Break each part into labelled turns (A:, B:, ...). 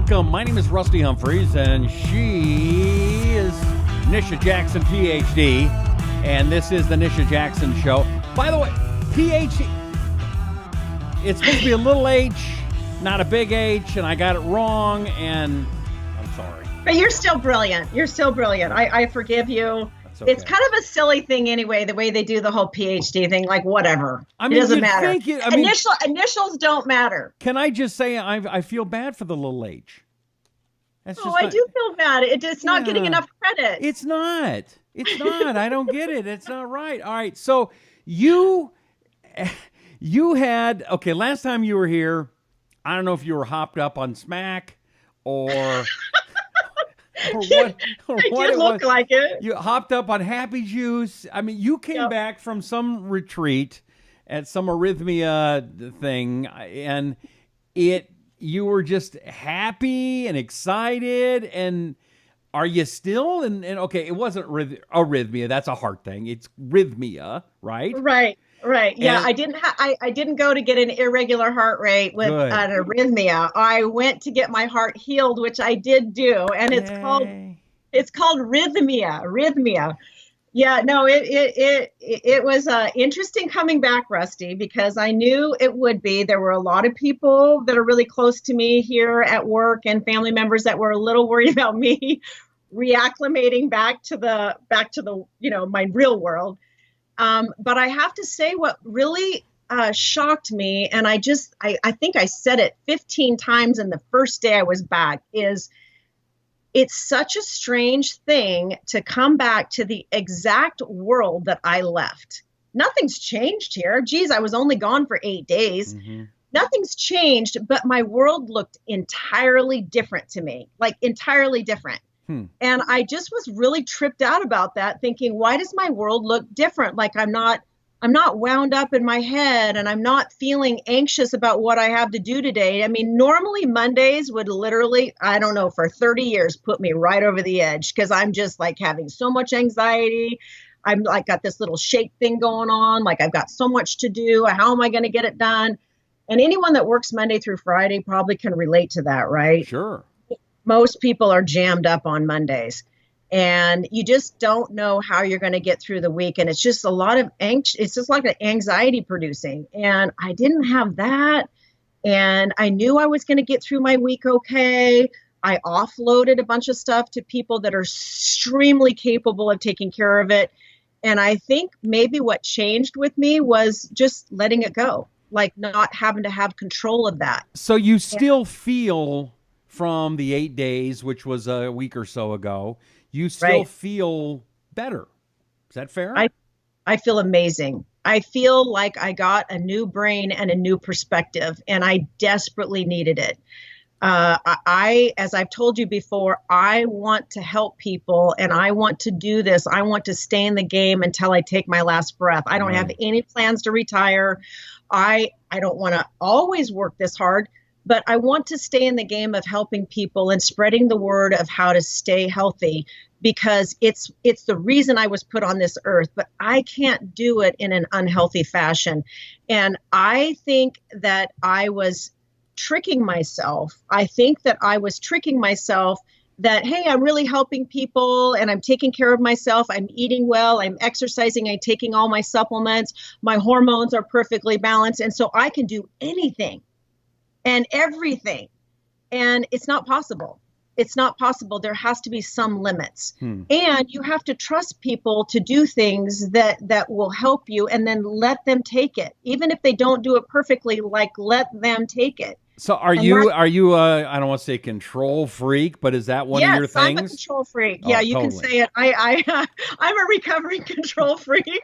A: Welcome. My name is Rusty Humphreys, and she is Nisha Jackson, PhD, and this is the Nisha Jackson Show. By the way, PhD, it's supposed to be a little H, not a big H, and I got it wrong, and I'm sorry.
B: But you're still brilliant. You're still brilliant. I forgive you.
A: Okay.
B: It's kind of a silly thing anyway, the way they do the whole PhD thing, like whatever.
A: I mean,
B: it doesn't matter. Initials don't matter.
A: Can I just say I feel bad for the little H? That's
B: I do feel bad. It's not getting enough credit.
A: It's not. It's not. I don't get it. It's not right. All right. So you had, okay, last time you were here, I don't know if you were hopped up on smack or...
B: It did look like it.
A: You hopped up on Happy Juice. I mean, you came back from some retreat at some arrhythmia thing, and you were just happy and excited. And are you still? And okay, it wasn't arrhythmia. That's a heart thing. It's rhythmia, right?
B: Right. Yeah, and I didn't go to get an irregular heart rate with an arrhythmia. I went to get my heart healed, which I did do, and it's called rhythmia. Yeah, no, it was interesting coming back, Rusty, because I knew it would be. There were a lot of people that are really close to me here at work and family members that were a little worried about me reacclimating back to the my real world. But I have to say what really shocked me, and I think I said it 15 times in the first day I was back, is it's such a strange thing to come back to the exact world that I left. Nothing's changed here. Geez, I was only gone for 8 days. Mm-hmm. Nothing's changed, but my world looked entirely different to me, like entirely different. And I just was really tripped out about that, thinking, why does my world look different? Like I'm not wound up in my head, and I'm not feeling anxious about what I have to do today. I mean, normally Mondays would literally, I don't know, for 30 years put me right over the edge, because I'm just like having so much anxiety. I'm like got this little shake thing going on. Like I've got so much to do. How am I going to get it done? And anyone that works Monday through Friday probably can relate to that, right?
A: Sure.
B: Most people are jammed up on Mondays, and you just don't know how you're going to get through the week. And it's just a lot of it's just like anxiety producing. And I didn't have that. And I knew I was going to get through my week okay. I offloaded a bunch of stuff to people that are extremely capable of taking care of it. And I think maybe what changed with me was just letting it go, like not having to have control of that.
A: So you still feel from the 8 days, which was a week or so ago, you still feel better. Is that fair?
B: I feel amazing. I feel like I got a new brain and a new perspective, and I desperately needed it. As I've told you before, I want to help people, and I want to do this. I want to stay in the game until I take my last breath. I don't have any plans to retire. I don't want to always work this hard, but I want to stay in the game of helping people and spreading the word of how to stay healthy, because it's the reason I was put on this earth, but I can't do it in an unhealthy fashion. And I think that I was tricking myself. I think that I was tricking myself that, hey, I'm really helping people and I'm taking care of myself. I'm eating well. I'm exercising. I'm taking all my supplements. My hormones are perfectly balanced. And so I can do anything and everything. And it's not possible. It's not possible. There has to be some limits. And you have to trust people to do things that will help you, and then let them take it. Even if they don't do it perfectly, like let them take it.
A: So are you I don't want to say control freak, but is that one of your things?
B: Yes, I'm a control freak. Yeah, you totally can say it. I'm a recovering control freak.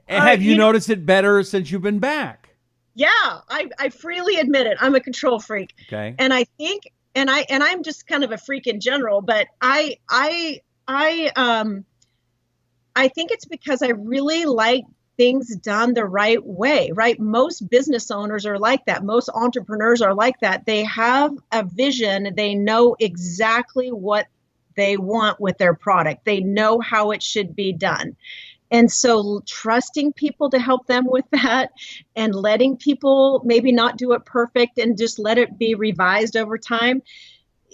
A: And have you noticed it better since you've been back?
B: Yeah, I freely admit it. I'm a control freak.
A: Okay.
B: And I think, and I'm just kind of a freak in general, but I think it's because I really like things done the right way, right? Most business owners are like that. Most entrepreneurs are like that. They have a vision. They know exactly what they want with their product. They know how it should be done. And so trusting people to help them with that, and letting people maybe not do it perfect and just let it be revised over time.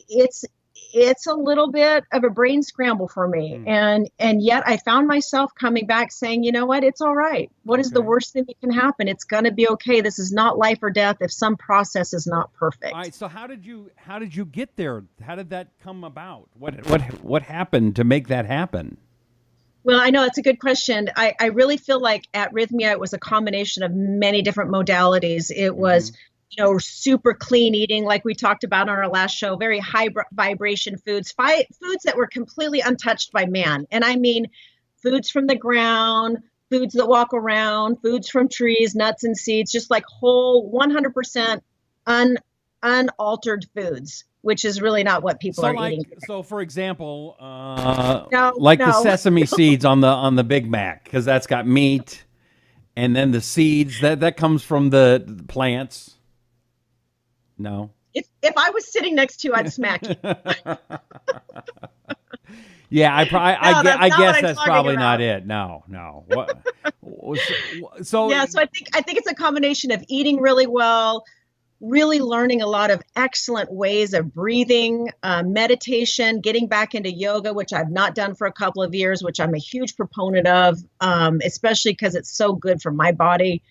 B: it's a little bit of a brain scramble for me. And yet I found myself coming back saying, you know what, it's all right. What is the worst thing that can happen? It's going to be okay. This is not life or death if some process is not perfect.
A: All right. So how did you get there? How did that come about? What happened to make that happen?
B: Well, I know that's a good question. I really feel like at Rhythmia, it was a combination of many different modalities. It was, super clean eating, like we talked about on our last show, very high vibration foods, foods that were completely untouched by man. And I mean, foods from the ground, foods that walk around, foods from trees, nuts and seeds, just like whole 100% unaltered foods, which is really not what people are eating.
A: So, for example, the sesame seeds on the Big Mac, because that's got meat, and then the seeds that comes from the plants. No.
B: If I was sitting next to you, I'd smack you.
A: Yeah, I guess that's probably not it. No. What? So
B: yeah, so I think it's a combination of eating really well, really learning a lot of excellent ways of breathing, meditation, getting back into yoga, which I've not done for a couple of years, which I'm a huge proponent of, especially because it's so good for my body.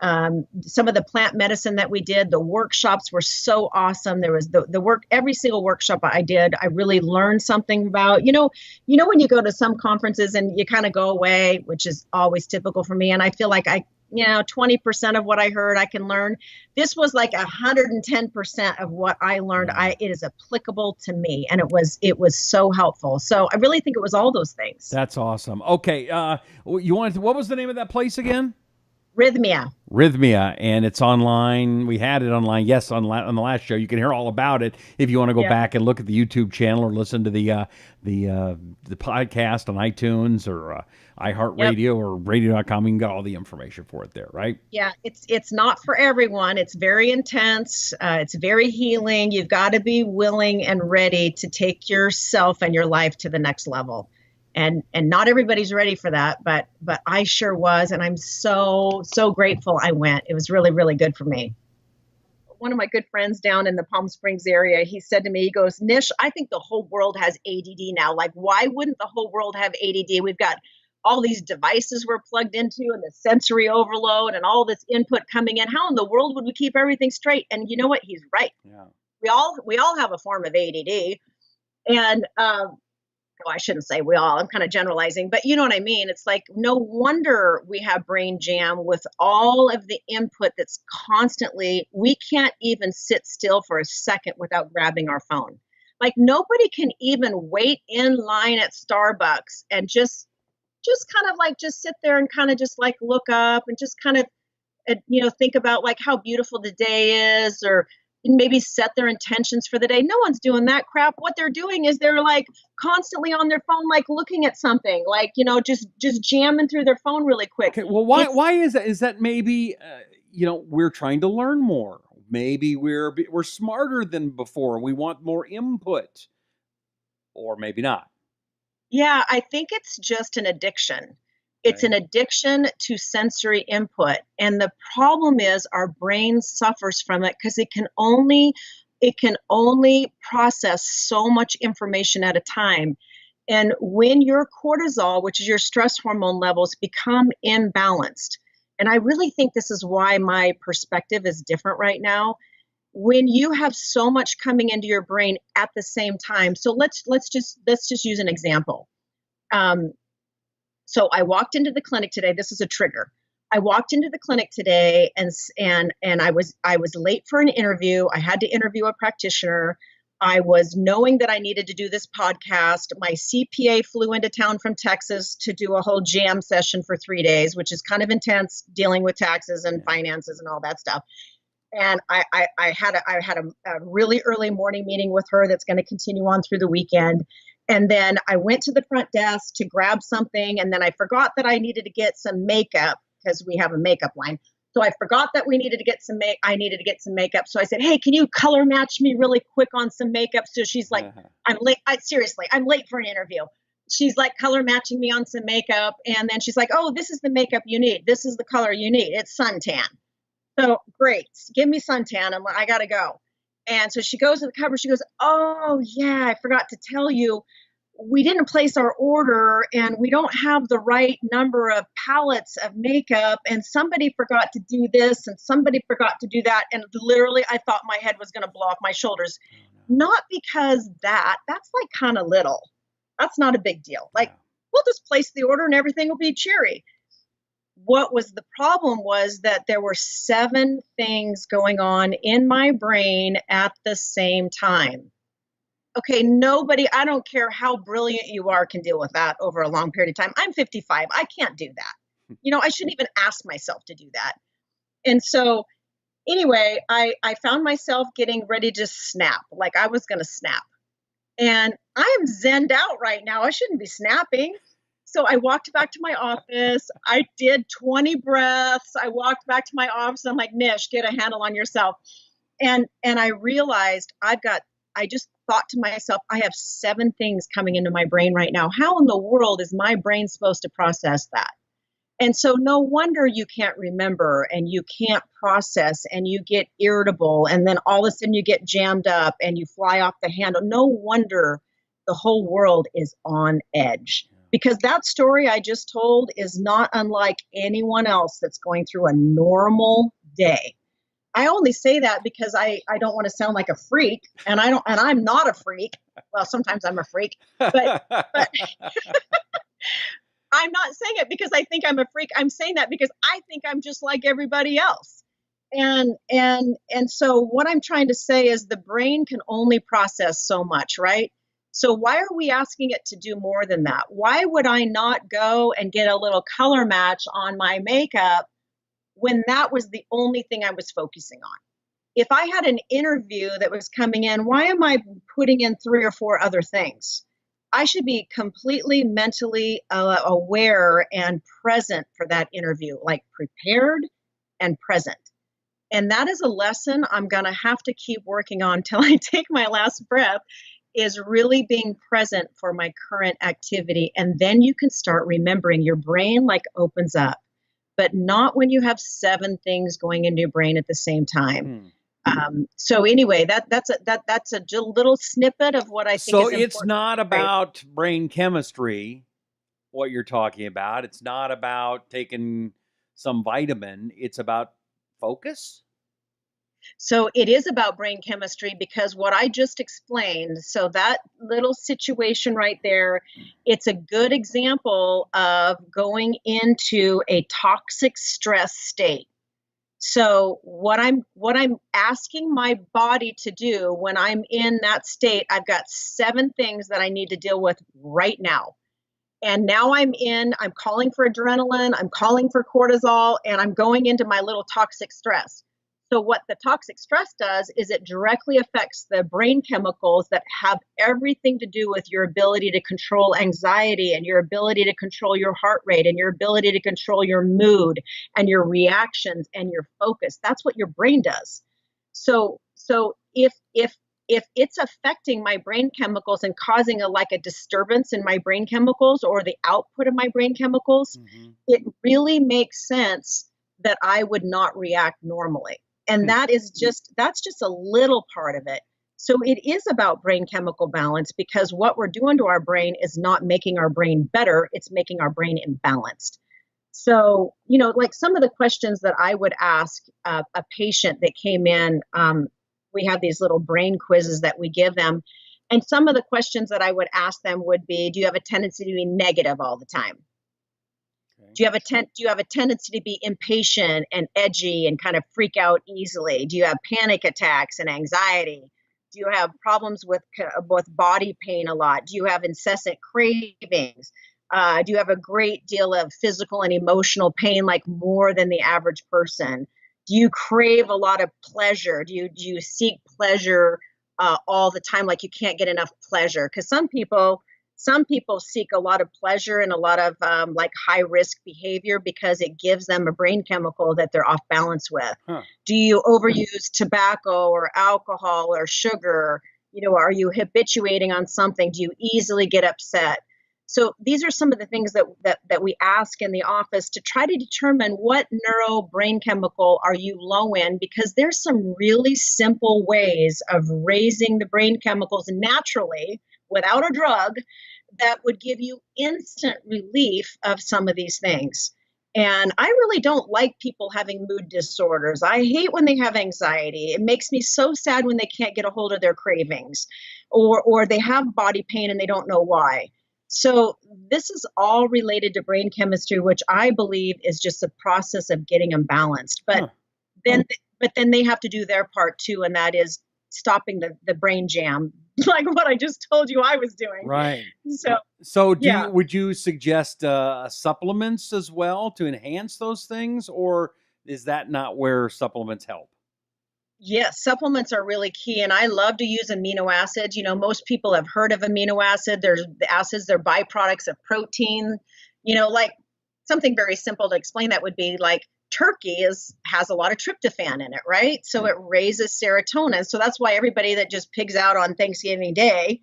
B: Some of the plant medicine that we did, the workshops were so awesome. There was the work, every single workshop I did, I really learned something about, when you go to some conferences and you kind of go away, which is always typical for me. And I feel like 20% of what I heard, I can learn. This was like 110% of what I learned. It is applicable to me, and it was so helpful. So I really think it was all those things.
A: That's awesome. Okay, what was the name of that place again?
B: Rhythmia,
A: and it's online. We had it online, yes, on the last show. You can hear all about it if you want to go back and look at the YouTube channel or listen to the podcast on iTunes or iHeartRadio or radio.com. You can get all the information for it there, right?
B: Yeah, it's not for everyone. It's very intense. It's very healing. You've got to be willing and ready to take yourself and your life to the next level. And not everybody's ready for that, but I sure was, and I'm so grateful I went. It was really, really good for me. One of my good friends down in the Palm Springs area, he said to me, he goes, Nish, I think the whole world has ADD now. Like, why wouldn't the whole world have ADD? We've got all these devices we're plugged into and the sensory overload and all this input coming in. How in the world would we keep everything straight? And you know what? He's right.
A: Yeah.
B: We all have a form of ADD. And I shouldn't say we all, I'm kind of generalizing, but you know what I mean? It's like, no wonder we have brain jam with all of the input that's constantly, we can't even sit still for a second without grabbing our phone. Like nobody can even wait in line at Starbucks and just kind of like, just sit there and kind of just like look up and just kind of, think about like how beautiful the day is, or maybe set their intentions for the day. No one's doing that crap. What they're doing is they're like constantly on their phone, like looking at something, like, just jamming through their phone really quick.
A: Okay, well, why is that? Is that maybe, we're trying to learn more. Maybe we're smarter than before. We want more input, or maybe not.
B: Yeah, I think it's just an addiction. It's an addiction to sensory input. And the problem is our brain suffers from it because it can only process so much information at a time. And when your cortisol, which is your stress hormone levels, become imbalanced, and I really think this is why my perspective is different right now. When you have so much coming into your brain at the same time. So let's just use an example. So I walked into the clinic today. This is a trigger. I walked into the clinic today and I was late for an interview. I had to interview a practitioner. I was knowing that I needed to do this podcast. My CPA flew into town from Texas to do a whole jam session for 3 days, which is kind of intense, dealing with taxes and finances and all that stuff. And I had a really early morning meeting with her that's going to continue on through the weekend. And then I went to the front desk to grab something. And then I forgot that I needed to get some makeup because we have a makeup line. So I forgot that we needed to get some I needed to get some makeup. So I said, hey, can you color match me really quick on some makeup? So she's like, I'm late. Seriously, I'm late for an interview. She's like color matching me on some makeup. And then she's like, oh, this is the makeup you need. This is the color you need. It's suntan. So great. Give me suntan. I got to go. And so she goes to the cupboard. She goes, oh, yeah, I forgot to tell you. We didn't place our order and we don't have the right number of pallets of makeup. And somebody forgot to do this and somebody forgot to do that. And literally, I thought my head was going to blow off my shoulders. Not because that's like kind of little. That's not a big deal. Like, we'll just place the order and everything will be cheery. What was the problem was that there were 7 things going on in my brain at the same time. Okay, nobody, I don't care how brilliant you are, can deal with that over a long period of time. I'm 55. I can't do that. I shouldn't even ask myself to do that. And so anyway, I found myself getting ready to snap, like I was going to snap. And I am zenned out right now. I shouldn't be snapping. So I walked back to my office. I did 20 breaths. I walked back to my office. I'm like, Nish, get a handle on yourself. And I realized I just thought to myself, I have 7 things coming into my brain right now. How in the world is my brain supposed to process that? And so no wonder you can't remember and you can't process and you get irritable and then all of a sudden you get jammed up and you fly off the handle. No wonder the whole world is on edge, because that story I just told is not unlike anyone else that's going through a normal day. I only say that because I don't want to sound like a freak, and I'm not a freak. Well, sometimes I'm a freak, but I'm not saying it because I think I'm a freak. I'm saying that because I think I'm just like everybody else. And so what I'm trying to say is the brain can only process so much, right? So why are we asking it to do more than that? Why would I not go and get a little color match on my makeup when that was the only thing I was focusing on? If I had an interview that was coming in, why am I putting in 3 or 4 other things? I should be completely mentally aware and present for that interview, like prepared and present. And that is a lesson I'm going to have to keep working on till I take my last breath, is really being present for my current activity. And then you can start remembering. Your brain like opens up, but not when you have 7 things going into your brain at the same time. So anyway, that's a little snippet of what I think is important.
A: It's not about brain chemistry, what you're talking about. It's not about taking some vitamin. It's about focus.
B: So it is about brain chemistry, because what I just explained, so that little situation right there, it's a good example of going into a toxic stress state. So what I'm asking my body to do when I'm in that state, I've got 7 things that I need to deal with right now. And now I'm calling for adrenaline, I'm calling for cortisol, and I'm going into my little toxic stress. So what the toxic stress does is it directly affects the brain chemicals that have everything to do with your ability to control anxiety and your ability to control your heart rate and your ability to control your mood and your reactions and your focus. That's what your brain does. So if it's affecting my brain chemicals and causing a disturbance in my brain chemicals or the output of my brain chemicals, it really makes sense that I would not react normally. And that's just a little part of it. So it is about brain chemical balance, because what we're doing to our brain is not making our brain better, it's making our brain imbalanced. So, like some of the questions that I would ask a patient that came in, we have these little brain quizzes that we give them. And some of the questions that I would ask them would be, do you have a tendency to be negative all the time? Do you have a tendency to be impatient and edgy and kind of freak out easily? Do you have panic attacks and anxiety? Do you have problems with body pain a lot? Do you have incessant cravings? Do you have a great deal of physical and emotional pain, like more than the average person? Do you crave a lot of pleasure? Do you seek pleasure all the time, like you can't get enough pleasure? Because some people seek a lot of pleasure and a lot of high risk behavior because it gives them a brain chemical that they're off balance with. Do you overuse tobacco or alcohol or sugar? Are you habituating on something? Do you easily get upset? So these are some of the things that we ask in the office to try to determine what neuro brain chemical are you low in, because there's some really simple ways of raising the brain chemicals naturally without a drug that would give you instant relief of some of these things. And I really don't like people having mood disorders. I hate when they have anxiety. It makes me so sad when they can't get a hold of their cravings, or they have body pain and they don't know why. So this is all related to brain chemistry, which I believe is just a process of getting them balanced. But then they have to do their part too, and that is stopping the brain jam, like what I just told you I was doing.
A: Right.
B: So
A: would you suggest supplements as well to enhance those things, or is that not where supplements help?
B: Yes, supplements are really key. And I love to use amino acids. You know, most people have heard of amino acid. There's the acids, they're byproducts of protein. You know, like something very simple to explain that would be like turkey has a lot of tryptophan in it, right? So it raises serotonin. So that's why everybody that just pigs out on Thanksgiving Day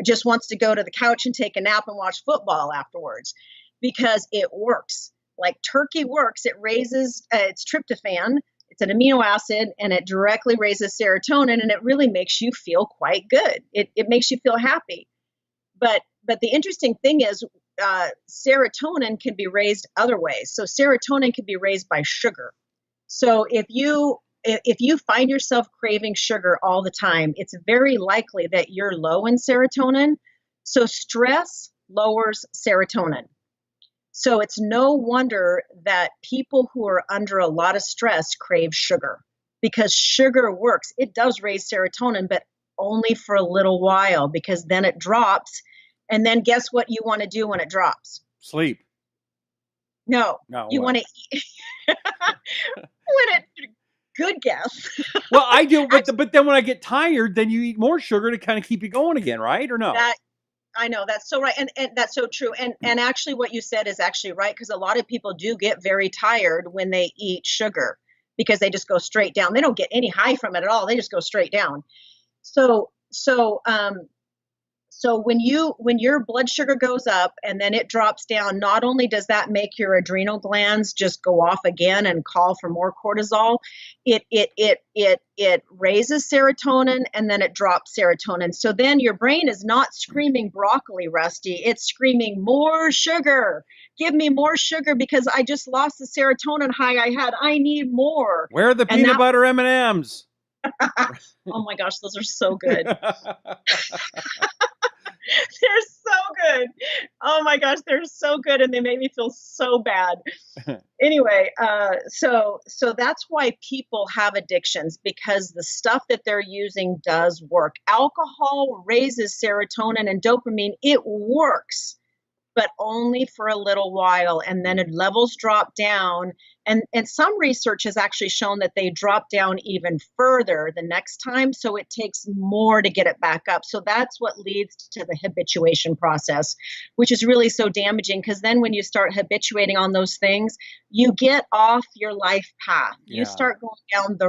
B: just wants to go to the couch and take a nap and watch football afterwards, because it works. Like turkey works. It raises its tryptophan. It's an amino acid, and it directly raises serotonin, and it really makes you feel quite good. It makes you feel happy. But the interesting thing is serotonin can be raised other ways. So serotonin can be raised by sugar. So if you find yourself craving sugar all the time, it's very likely that you're low in serotonin. So stress lowers serotonin. So it's no wonder that people who are under a lot of stress crave sugar, because sugar works. It does raise serotonin, but only for a little while, because then it drops. And then guess what you want to do when it drops?
A: Sleep.
B: No, you want to eat. Good guess.
A: Well, I do, but then when I get tired, then you eat more sugar to kind of keep you going again, right? Or no?
B: I know, that's so right. And that's so true. And actually what you said is actually right, because a lot of people do get very tired when they eat sugar, because they just go straight down. They don't get any high from it at all. They just go straight down. So when your blood sugar goes up and then it drops down, not only does that make your adrenal glands just go off again and call for more cortisol, it raises serotonin, and then it drops serotonin. So then your brain is not screaming broccoli, Rusty. It's screaming more sugar. Give me more sugar, because I just lost the serotonin high I had. I need more.
A: Where are the peanut butter M&Ms?
B: Oh my gosh, those are so good. They're so good. Oh my gosh, they're so good, and they make me feel so bad. Anyway, so that's why people have addictions, because the stuff that they're using does work. Alcohol raises serotonin and dopamine. It works, but only for a little while, and then levels drop down. And some research has actually shown that they drop down even further the next time. So it takes more to get it back up. So that's what leads to the habituation process, which is really so damaging, because then when you start habituating on those things, you get off your life path. You start going down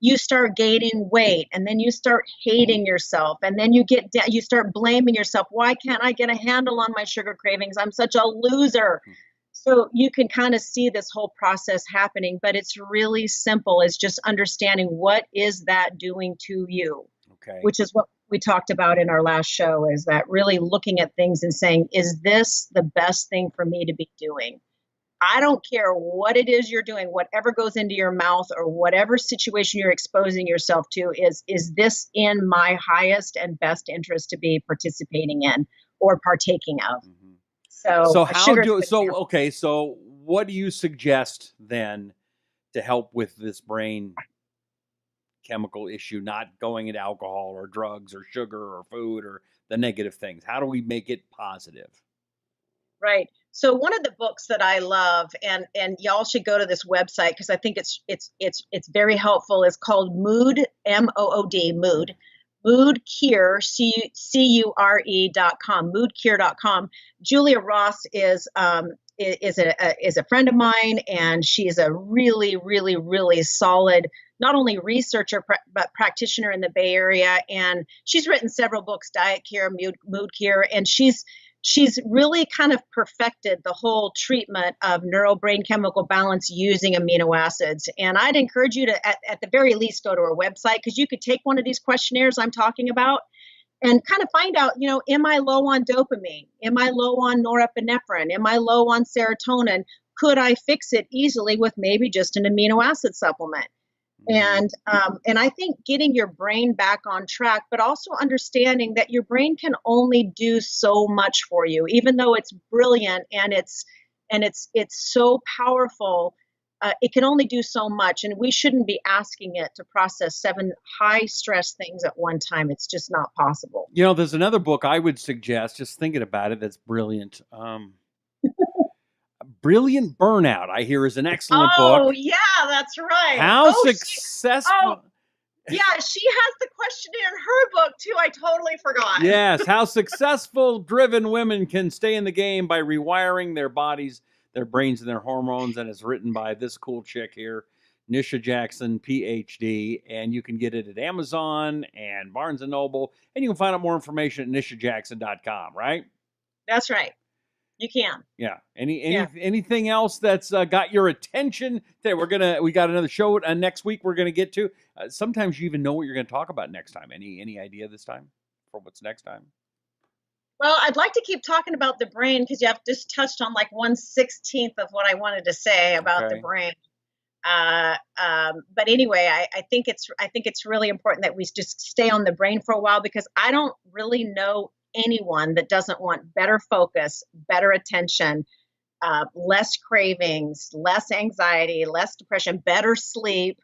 B: you start gaining weight, and then you start hating yourself, and then you start blaming yourself. Why can't I get a handle on my sugar cravings? I'm such a loser. So you can kind of see this whole process happening, but it's really simple. It's just understanding what is that doing to you, which is what we talked about in our last show, is that really looking at things and saying, is this the best thing for me to be doing? I don't care what it is you're doing, whatever goes into your mouth or whatever situation you're exposing yourself to, is this in my highest and best interest to be participating in or partaking of?
A: Mm-hmm.
B: So
A: So what do you suggest then to help with this brain chemical issue, not going into alcohol or drugs or sugar or food or the negative things? How do we make it positive?
B: Right. So one of the books that I love, and y'all should go to this website, because I think it's very helpful, is called Mood, Mood, Mood Cure, CURE.com, moodcure.com. Julia Ross is a friend of mine, and she's a really, really, really solid, not only researcher, but practitioner in the Bay Area. And she's written several books, Diet Cure, Mood Cure, and she's she's really kind of perfected the whole treatment of neurobrain chemical balance using amino acids. And I'd encourage you to, at the very least, go to her website, because you could take one of these questionnaires I'm talking about and kind of find out, am I low on dopamine? Am I low on norepinephrine? Am I low on serotonin? Could I fix it easily with maybe just an amino acid supplement? And I think getting your brain back on track, but also understanding that your brain can only do so much for you, even though it's brilliant and it's so powerful. It can only do so much, and we shouldn't be asking it to process 7 high stress things at one time. It's just not possible.
A: There's another book I would suggest, just thinking about it, that's brilliant. Brilliant Burnout, I hear, is an excellent book.
B: Oh, yeah, that's right.
A: How successful...
B: Yeah, she has the questionnaire in her book, too. I totally forgot.
A: Yes, how successful driven women can stay in the game by rewiring their bodies, their brains, and their hormones. And it's written by this cool chick here, Nisha Jackson, PhD. And you can get it at Amazon and Barnes & Noble. And you can find out more information at nishajackson.com, right?
B: That's right. You can.
A: Yeah. Anything else that's got your attention that we got another show next week we're going to get to? Sometimes you even know what you're going to talk about next time. Any idea this time for what's next time?
B: Well, I'd like to keep talking about the brain, because you have just touched on like 1/16 of what I wanted to say about the brain. But anyway, I think it's really important that we just stay on the brain for a while, because I don't really know anyone that doesn't want better focus, better attention, less cravings, less anxiety, less depression, better sleep.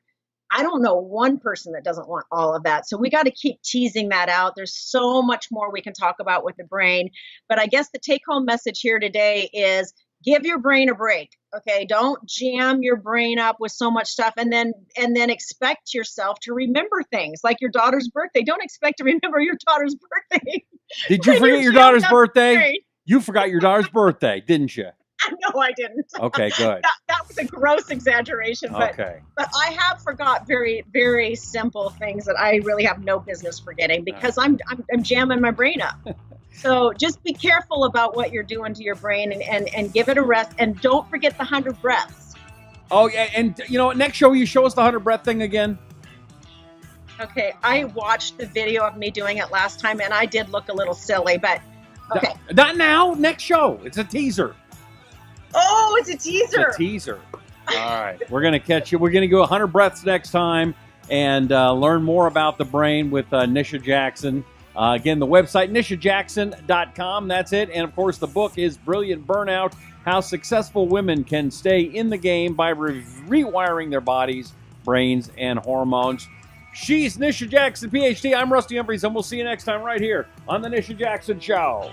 B: I don't know one person that doesn't want all of that. So we got to keep teasing that out. There's so much more we can talk about with the brain. But I guess the take-home message here today is give your brain a break. Okay, don't jam your brain up with so much stuff and then expect yourself to remember things like your daughter's birthday. Don't expect to remember your daughter's birthday.
A: Did you forget your daughter's birthday? You forgot your daughter's birthday, didn't you?
B: No, I didn't.
A: Okay, good.
B: That was a gross exaggeration, but I have forgot very, very simple things that I really have no business forgetting, because I'm jamming my brain up. So just be careful about what you're doing to your brain and give it a rest, and don't forget the 100 breaths. Oh, yeah, and
A: next show you show us the 100 breath thing again.
B: Okay, I watched the video of me doing it last time, and I did look a little silly, but okay.
A: Not now, next show. It's a teaser.
B: Oh, it's a teaser.
A: It's a teaser. All right, we're going to catch you. We're going to go 100 breaths next time and learn more about the brain with Nisha Jackson. Again, the website, nishajackson.com. That's it. And, of course, the book is Brilliant Burnout, How Successful Women Can Stay in the Game by Rewiring Their Bodies, Brains, and Hormones. She's Nisha Jackson, PhD. I'm Rusty Humphries, and we'll see you next time right here on The Nisha Jackson Show.